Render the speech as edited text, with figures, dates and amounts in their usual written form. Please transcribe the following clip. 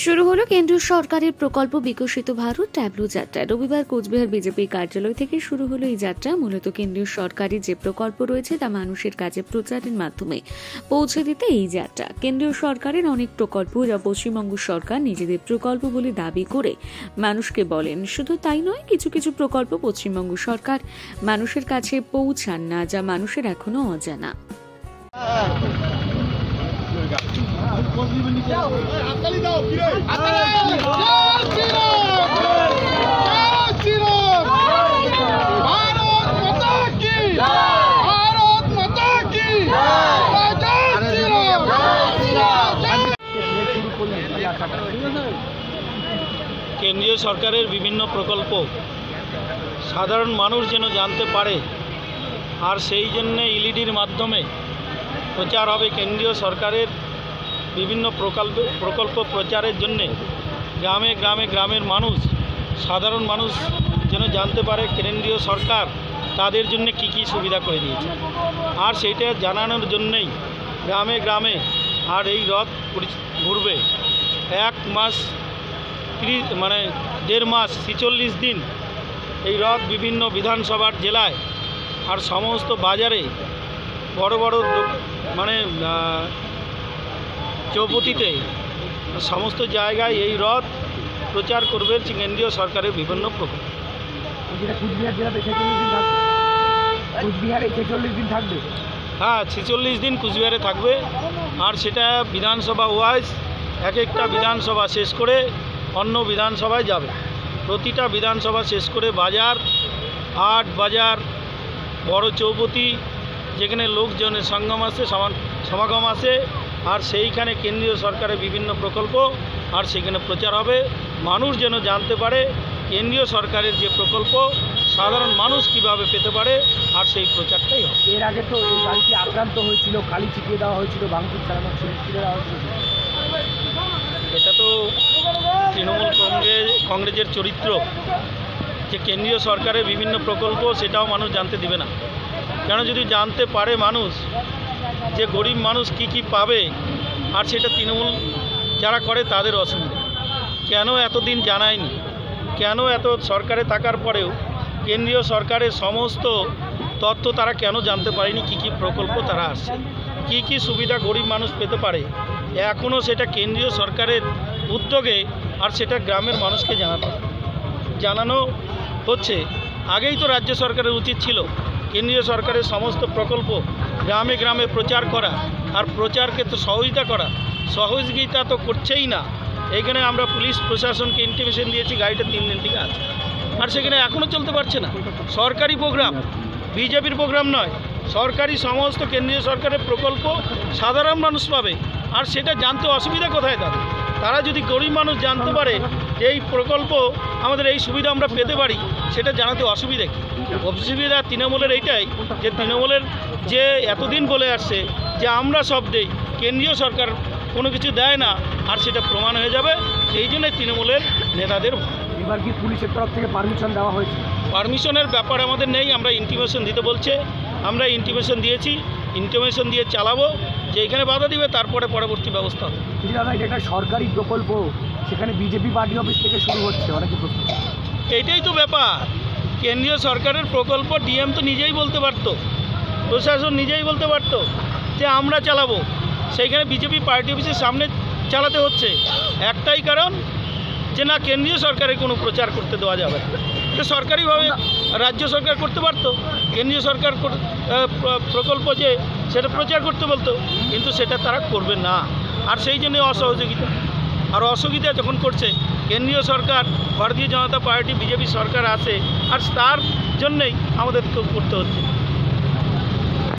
শুরু হলো কেন্দ্রীয় সরকারের প্রকল্প বিকশিত ভারত ট্যাবলো যাত্রা। রবিবার কোচবিহার বিজেপি কার্যালয় থেকে শুরু হলো এই যাত্রা। মূলত কেন্দ্রীয় সরকারের যে প্রকল্প রয়েছে তা মানুষের কাছে প্রচারের মাধ্যমে পৌঁছে দিতে এই যাত্রা। কেন্দ্রীয় সরকারের অনেক প্রকল্প যা পশ্চিমবঙ্গ সরকার নিজেদের প্রকল্প বলে দাবি করে মানুষকে বলেন। শুধু তাই নয়, কিছু কিছু প্রকল্প পশ্চিমবঙ্গ সরকার মানুষের কাছে পৌঁছান না, যা মানুষের এখনো অজানা। কেন্দ্রীয় সরকারের বিভিন্ন প্রকল্প সাধারণ মানুষ যেন জানতে পারে, আর সেই জন্য এলইডির মাধ্যমে প্রচার হবে। কেন্দ্রীয় সরকারের বিভিন্ন প্রকল্প প্রচারের জন্যে গ্রামে গ্রামে গ্রামের মানুষ, সাধারণ মানুষ যেন জানতে পারে কেন্দ্রীয় সরকার তাদের জন্য কি কি সুবিধা করে দিয়েছে, আর সেইটা জানানোর জন্যেই গ্রামে গ্রামে আর এই রথ ঘুরবে। 1 মাস 1.5 মাস 46 দিন এই রথ বিভিন্ন বিধানসভার জেলায় আর সমস্ত বাজারে বড় বড় চৌপতিতে সমস্ত জায়গায় এই রথ প্রচার করবে কেন্দ্রীয় সরকারের বিভিন্ন প্রকল্প। হ্যাঁ, 46 দিন কুচবিহারে থাকবে, আর সেটা বিধানসভা ওয়াইজ এক একটা বিধানসভা শেষ করে অন্য বিধানসভায় যাবে। প্রতিটা বিধানসভা শেষ করে বাজার, হাট বাজার, বড় চৌপতি যেখানে লোকজনের সমাগম আসে, আর সেইখানে কেন্দ্রীয় সরকারের বিভিন্ন প্রকল্প আর সেখানে প্রচার হবে। মানুষ যেন জানতে পারে কেন্দ্রীয় সরকারের যে প্রকল্প সাধারণ মানুষ কিভাবে পেতে পারে, আর সেই প্রচারটাই হবে। এর আগে তো এই বাড়িটি আক্রান্ত হয়েছিল, কালি ছিটিয়ে দেওয়া হয়েছিল, ভাঙচুর চালানো হয়েছিল। এটা তো তৃণমূল কংগ্রেসের চরিত্র, যে কেন্দ্রীয় সরকারের বিভিন্ন প্রকল্প সেটাও মানুষ জানতে দিবে না। কেন, যদি জানতে পারে মানুষ যে গরিব মানুষ কি কি পাবে, আর সেটা তৃণমূল যারা করে তাদের অসুবিধা। কেন এতদিন জানায়নি, কেন এত সরকারে থাকার পরেও কেন্দ্রীয় সরকারের সমস্ত তথ্য তারা কেন জানতে পারেনি, কি কি প্রকল্প তারা আসছে, কি কি সুবিধা গরিব মানুষ পেতে পারে, এখনও সেটা কেন্দ্রীয় সরকারের উদ্যোগে আর সেটা গ্রামের মানুষকে জানানো হচ্ছে। আগেই তো রাজ্য সরকারের উচিত ছিল কেন্দ্রীয় সরকারের সমস্ত প্রকল্প গ্রামে গ্রামে প্রচার করা, আর প্রচারকে তো সহযোগিতা তো করছেই না। এইখানে আমরা পুলিশ প্রশাসনকে ইন্টিমেশন দিয়েছি, গাড়িটা 3 দিন থেকে আছে, আর সেখানে এখনও চলতে পারছে না। সরকারি প্রোগ্রাম, বিজেপির প্রোগ্রাম নয়, সরকারি সমস্ত কেন্দ্রীয় সরকারের প্রকল্প সাধারণ মানুষ পাবে, আর সেটা জানতে অসুবিধা কোথায় তারা যদি গরিব মানুষ জানতে পারে যে এই প্রকল্প আমাদের এই সুবিধা আমরা পেতে পারি, সেটা জানাতে অসুবিধা কী? অসুবিধা তৃণমূলের এইটাই যে তৃণমূলের যে এতদিন বলে আসছে যে আমরা সব দেই, কেন্দ্রীয় সরকার কোনো কিছু দেয় না, আর সেটা প্রমাণ হয়ে যাবে। সেই জন্যই তৃণমূলের নেতাদের এবার কি পুলিশের তরফ থেকে পারমিশন দেওয়া হয়েছে? পারমিশনের ব্যাপার আমাদের নেই, আমরা ইন্টিমেশন দিতে বলছে, আমরা ইন্টিমেশন দিয়েছি, ইন্টিমেশন দিয়ে চালাবো, যে এখানে বাধা দিবে তারপরে পরবর্তী ব্যবস্থা হবে। দাদা, এটা একটা সরকারি প্রকল্প, সেখানে বিজেপি পার্টি অফিস থেকে শুরু হচ্ছে, অনেকে প্রশ্ন। এইটাই তো ব্যাপার, কেন্দ্রীয় সরকারের প্রকল্প ডিএম তো নিজেই বলতে পারতো, প্রশাসন নিজেই বলতে পারতো যে আমরা চালাবো, সেইখানে বিজেপি পার্টি অফিসের সামনে চালাতে হচ্ছে। একটাই কারণ যে না, কেন্দ্রীয় সরকারের কোনো প্রচার করতে দেওয়া যাবে না। এটা সরকারিভাবে রাজ্য সরকার করতে পারতো, কেন্দ্রীয় সরকার প্রকল্প যে সেটা প্রচার করতে বলতো, কিন্তু সেটা তারা করবে না, আর সেই জন্য অসহযোগিতা। আর অসহযোগিতা যখন করছে কেন্দ্রীয় সরকার, ভারতীয় জনতা পার্টি বিজেপি সরকার আছে, আর তার জন্যই আমাদের করতে হচ্ছে।